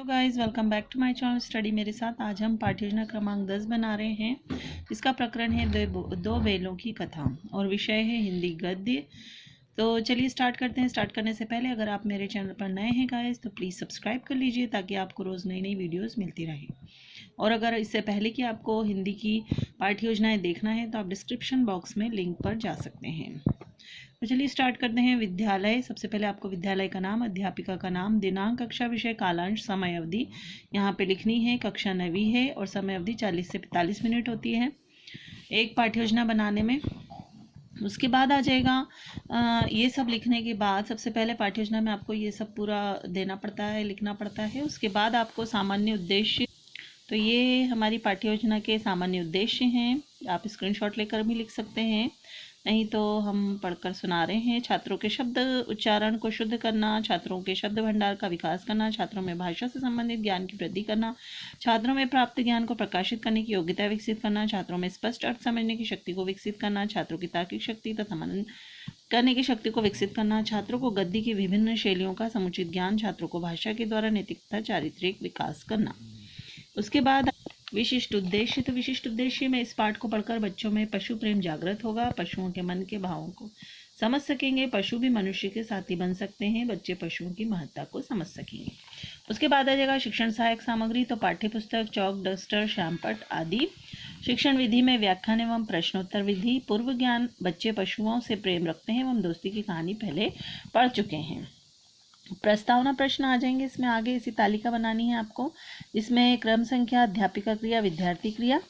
Hello guys, welcome back to my channel study मेरे साथ। आज हम पाठ्य योजना क्रमांक 10 बना रहे हैं। इसका प्रकरण है दो बेलों की कथा और विषय है हिंदी गद्य। तो चलिए स्टार्ट करते हैं। स्टार्ट करने से पहले अगर आप मेरे चैनल पर नए हैं गाइस तो प्लीज़ सब्सक्राइब कर लीजिए ताकि आपको रोज़ नई नई वीडियोज़ मिलती रहे। और अगर इससे पहले कि आपको हिंदी की पाठ्य योजनाएँ देखना है तो आप डिस्क्रिप्शन बॉक्स में लिंक पर जा सकते हैं। तो चलिए स्टार्ट करते हैं। विद्यालय, सबसे पहले आपको विद्यालय का नाम, अध्यापिका का नाम, दिनांक, कक्षा, विषय, कालांश, समय अवधि यहाँ पे लिखनी है। कक्षा 9वीं है और समय अवधि 40 से 45 मिनट होती है एक पाठ्य योजना बनाने में। उसके बाद आ जाएगा ये सब लिखने के बाद सबसे पहले पाठ्य योजना में आपको ये सब पूरा देना पड़ता है, लिखना पड़ता है। उसके बाद आपको सामान्य उद्देश्य, तो ये हमारी पाठ्य योजना के सामान्य उद्देश्य हैं। आप स्क्रीनशॉट लेकर भी लिख सकते हैं, नहीं तो हम पढ़कर सुना रहे हैं। छात्रों के शब्द उच्चारण को शुद्ध करना, छात्रों के शब्द भंडार का विकास करना, छात्रों में भाषा से संबंधित ज्ञान की वृद्धि करना, छात्रों में प्राप्त ज्ञान को प्रकाशित करने की योग्यता विकसित करना, छात्रों में स्पष्ट अर्थ समझने की शक्ति को विकसित करना, छात्रों की तार्किक शक्ति तथा मनन करने की शक्ति को विकसित करना, छात्रों को गद्य की विभिन्न शैलियों का समुचित ज्ञान, छात्रों को भाषा के द्वारा नैतिक तथा चारित्रिक विकास करना। उसके बाद विशिष्ट उद्देश्य, तो विशिष्ट उद्देश्य में इस पाठ को पढ़कर बच्चों में पशु प्रेम जागृत होगा, पशुओं के मन के भावों को समझ सकेंगे, पशु भी मनुष्य के साथी बन सकते हैं, बच्चे पशुओं की महत्ता को समझ सकेंगे। उसके बाद आ जाएगा शिक्षण सहायक सामग्री, तो पाठ्य पुस्तक, चौक, डस्टर, श्यामपट्ट आदि। शिक्षण विधि में व्याख्यान एवं प्रश्नोत्तर विधि, पूर्व ज्ञान, बच्चे पशुओं से प्रेम रखते हैं एवं दोस्ती की कहानी पहले पढ़ चुके हैं। प्रस्तावना प्रश्न आ जाएंगे इसमें आगे। इसी तालिका बनानी है आपको, जिसमें क्रम संख्या, अध्यापिका क्रिया, विद्यार्थी क्रिया।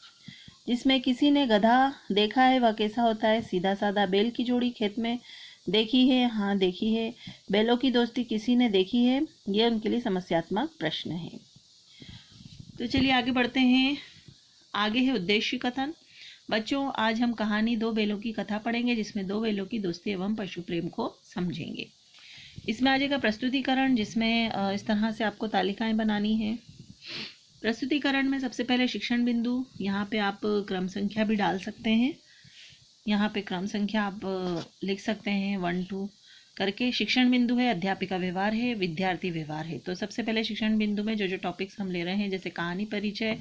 जिसमें किसी ने गधा देखा है, वह कैसा होता है? सीधा साधा। बैल की जोड़ी खेत में देखी है? हाँ देखी है। बैलों की दोस्ती किसी ने देखी है? ये उनके लिए समस्यात्मक प्रश्न है। तो चलिए आगे बढ़ते हैं। आगे है उद्देश्य कथन। बच्चों, आज हम कहानी दो बैलों की कथा पढ़ेंगे, जिसमें दो बैलों की दोस्ती एवं पशु प्रेम को समझेंगे। इसमें आ जाएगा प्रस्तुतिकरण, जिसमें इस तरह से आपको तालिकाएं बनानी है। प्रस्तुतिकरण में सबसे पहले शिक्षण बिंदु, यहाँ पे आप क्रम संख्या भी डाल सकते हैं। यहाँ पे क्रम संख्या आप लिख सकते हैं 1 2 करके। शिक्षण बिंदु है, अध्यापिका व्यवहार है, विद्यार्थी व्यवहार है। तो सबसे पहले शिक्षण बिंदु में जो जो टॉपिक्स हम ले रहे हैं, जैसे कहानी परिचय,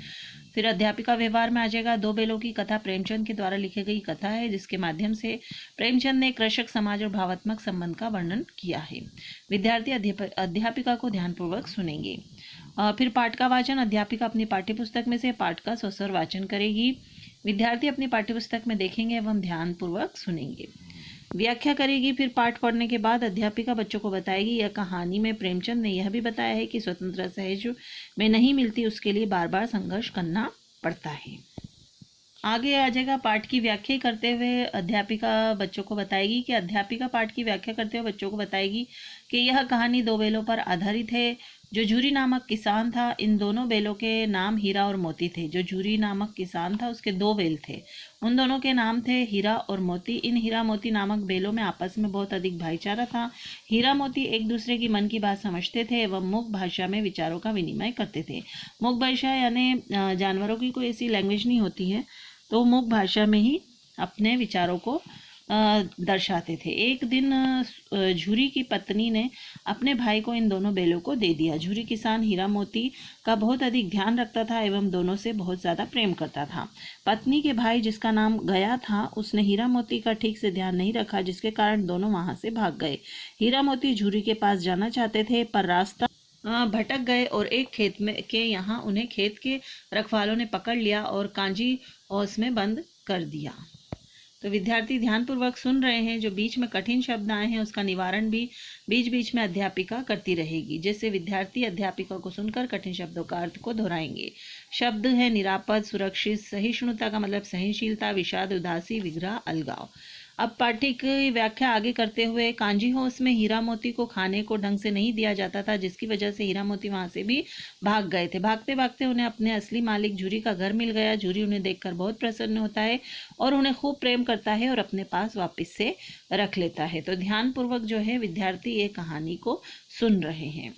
फिर अध्यापिका व्यवहार में आ जाएगा दो बैलों की कथा प्रेमचंद के द्वारा लिखी गई कथा है, जिसके माध्यम से प्रेमचंद ने कृषक समाज और भावात्मक संबंध का वर्णन किया है। विद्यार्थी अध्यापिका को ध्यानपूर्वक सुनेंगे। फिर पाठ का वाचन, अध्यापिका अपनी पाठ्यपुस्तक में से पाठ का स्वस्वर वाचन करेगी, विद्यार्थी अपनी पाठ्यपुस्तक में देखेंगे एवं ध्यानपूर्वक सुनेंगे। व्याख्या करेगी। फिर पाठ पढ़ने के बाद अध्यापिका बच्चों को बताएगी, यह कहानी में प्रेमचंद ने यह भी बताया है कि स्वतंत्रता सहज में नहीं मिलती, उसके लिए बार बार संघर्ष करना पड़ता है। आगे आ जाएगा पाठ की व्याख्या करते हुए अध्यापिका बच्चों को बताएगी कि अध्यापिका पाठ की व्याख्या करते हुए बच्चों को बताएगी कि यह कहानी दो बैलों पर आधारित है। जो झूरी नामक किसान था, इन दोनों बैलों के नाम हीरा और मोती थे। जो झूरी नामक किसान था, उसके दो बैल थे, उन दोनों के नाम थे हीरा और मोती। इन हीरा मोती नामक बैलों में आपस में बहुत अधिक भाईचारा था। हीरा मोती एक दूसरे की मन की बात समझते थे एवं मुख भाषा में विचारों का विनिमय करते थे। मुख भाषा यानी जानवरों की कोई ऐसी लैंग्वेज नहीं होती है, तो मुख भाषा में ही अपने विचारों को दर्शाते थे। एक दिन झूरी की पत्नी ने अपने भाई को इन दोनों बैलों को दे दिया। झूरी किसान हीरा मोती का बहुत अधिक ध्यान रखता था एवं दोनों से बहुत ज़्यादा प्रेम करता था। पत्नी के भाई, जिसका नाम गया था, उसने हीरा मोती का ठीक से ध्यान नहीं रखा, जिसके कारण दोनों वहां से भाग गए। हीरा मोती झूरी के पास जाना चाहते थे, पर रास्ता भटक गए और एक खेत में के यहाँ उन्हें खेत के रखवालों ने पकड़ लिया और कांजी औस में बंद कर दिया। तो विद्यार्थी ध्यानपूर्वक सुन रहे हैं। जो बीच में कठिन शब्द आए हैं उसका निवारण भी बीच बीच में अध्यापिका करती रहेगी। जैसे विद्यार्थी अध्यापिका को सुनकर कठिन शब्दों का अर्थ को दोहराएंगे। शब्द है निरापद, सुरक्षित, सहिष्णुता का मतलब सहनशीलता, विषाद, उदासी, विग्रह, अलगाव। अब पाठ्य की व्याख्या आगे करते हुए, कांजी हाउस में हीरा मोती को खाने को ढंग से नहीं दिया जाता था, जिसकी वजह से हीरा मोती वहां से भी भाग गए थे। भागते भागते उन्हें अपने असली मालिक झूरी का घर मिल गया। झूरी उन्हें देखकर बहुत प्रसन्न होता है और उन्हें खूब प्रेम करता है और अपने पास वापस से रख लेता है। तो ध्यानपूर्वक जो है विद्यार्थी ये कहानी को सुन रहे हैं।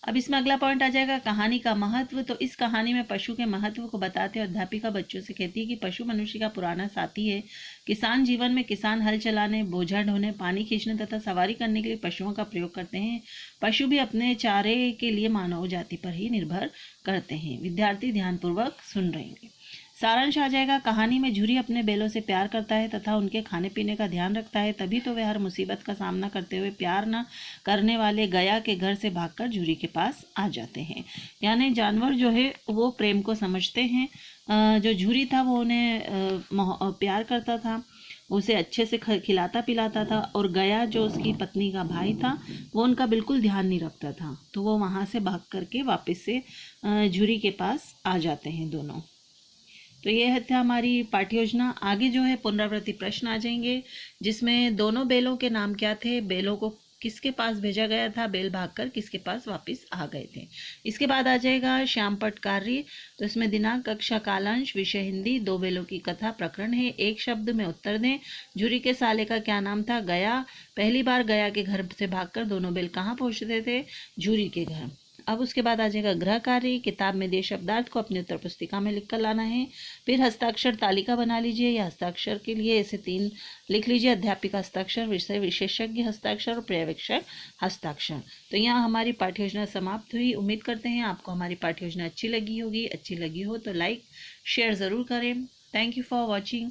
अब इसमें अगला पॉइंट आ जाएगा कहानी का महत्व। तो इस कहानी में पशु के महत्व को बताते हुए अध्यापिका बच्चों से कहती है कि पशु मनुष्य का पुराना साथी है। किसान जीवन में किसान हल चलाने, बोझा ढोने, पानी खींचने तथा सवारी करने के लिए पशुओं का प्रयोग करते हैं। पशु भी अपने चारे के लिए मानव जाति पर ही निर्भर करते हैं। विद्यार्थी ध्यानपूर्वक सुन रहे हैं। सारांश आ जाएगा कहानी में झुरी अपने बैलों से प्यार करता है तथा उनके खाने पीने का ध्यान रखता है, तभी तो वे हर मुसीबत का सामना करते हुए प्यार न करने वाले गया के घर से भागकर झुरी के पास आ जाते हैं। यानी जानवर जो है वो प्रेम को समझते हैं। जो झुरी था वो उन्हें प्यार करता था, उसे अच्छे से खिलाता पिलाता था, और गया जो उसकी पत्नी का भाई था वो उनका बिल्कुल ध्यान नहीं रखता था। तो वो वहाँ से भाग करके वापस से झुरी के पास आ जाते हैं दोनों। तो ये था हमारी पाठ्य योजना। आगे जो है पुनरावृत्ति प्रश्न आ जाएंगे, जिसमें दोनों बैलों के नाम क्या थे, बैलों को किसके पास भेजा गया था, बैल भागकर किसके पास वापस आ गए थे। इसके बाद आ जाएगा श्यामपट्ट कार्य। तो इसमें दिनांक, कक्षा, कालांश, विषय हिंदी, दो बैलों की कथा प्रकरण है। एक शब्द में उत्तर दें। झुरी के साले का क्या नाम था, गया। पहली बार गया के घर से भागकर दोनों बैल कहाँ पहुँचते थे, झुरी के घर। अब उसके बाद आ जाएगा गृह कार्य। किताब में दिए शब्दार्थ को अपनी उत्तर पुस्तिका में लिख कर लाना है। फिर हस्ताक्षर तालिका बना लीजिए, या हस्ताक्षर के लिए ऐसे 3 लिख लीजिए, अध्यापिका हस्ताक्षर, विषय विशेषज्ञ हस्ताक्षर और पर्यवेक्षक हस्ताक्षर। तो यहाँ हमारी पाठ्य योजना समाप्त हुई। उम्मीद करते हैं आपको हमारी पाठ्य योजना अच्छी लगी होगी। अच्छी लगी हो तो लाइक शेयर ज़रूर करें। Thank you for watching.